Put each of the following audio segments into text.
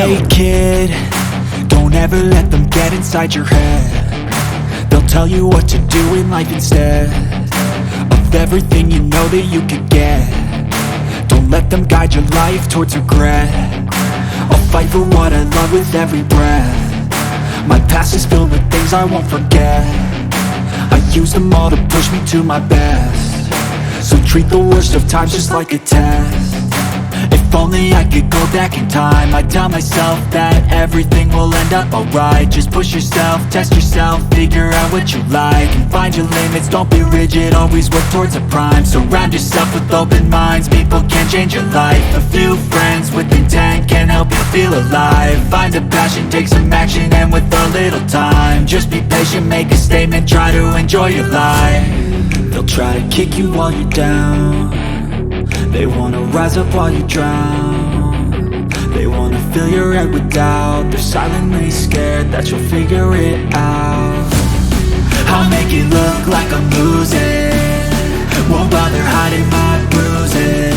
Hey kid, don't ever let them get inside your head. They'll tell you what to do in life instead of everything you know that you could get. Don't let them guide your life towards regret. I'll fight for what I love with every breath. My past is filled with things I won't forget. I use them all to push me to my best. So treat the worst of times just like a test. If only I could go back in time, I'd tell myself that everything will end up alright. Just push yourself, test yourself, figure out what you like, and find your limits, don't be rigid, always work towards a prime. Surround yourself with open minds, people can change your life. A few friends with intent can help you feel alive. Find a passion, take some action, and with a little time, just be patient, make a statement, try to enjoy your life. They'll try to kick you while you're down. They wanna rise up while you drown. They wanna fill your head with doubt. They're silently scared that you'll figure it out. I'll make it look like I'm losing, won't bother hiding my bruises.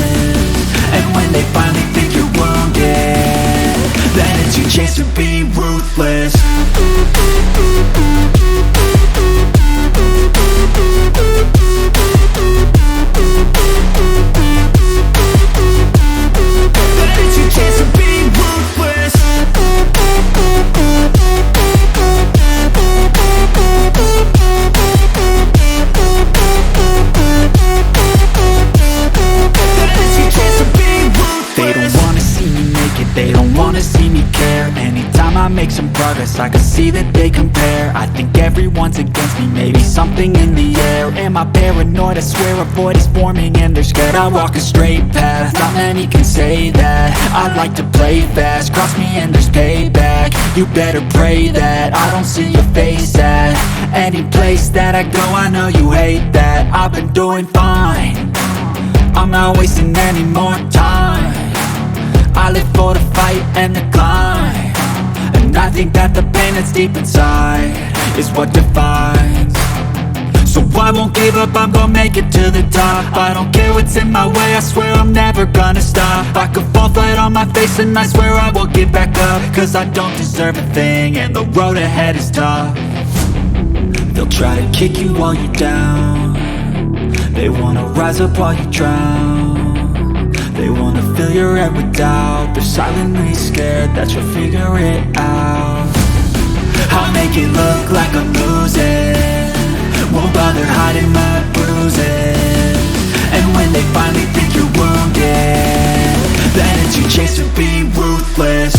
And when they finally think you're wounded, then it's your chance to be ruthless. They don't wanna see me care. Anytime I make some progress, I can see that they compare. I think everyone's against me, maybe something in the air. Am I paranoid? I swear a void is forming and they're scared. I walk a straight path, not many can say that. I like to play fast, cross me and there's payback. You better pray that I don't see your face at any place that I go. I know you hate that. I've been doing fine, I'm not wasting any more time. I live for the fight and the climb, and I think that the pain that's deep inside is what defines. So I won't give up, I'm gonna make it to the top. I don't care what's in my way, I swear I'm never gonna stop. I could fall flat on my face and I swear I will get back up, cause I don't deserve a thing and the road ahead is tough. They'll try to kick you while you're down. They wanna rise up while you drown. They wanna fill your head with doubt. They're silently scared that you'll figure it out. I'll make it look like I'm losing, won't bother hiding my bruises. And when they finally think you're wounded, then it's your chance to be ruthless.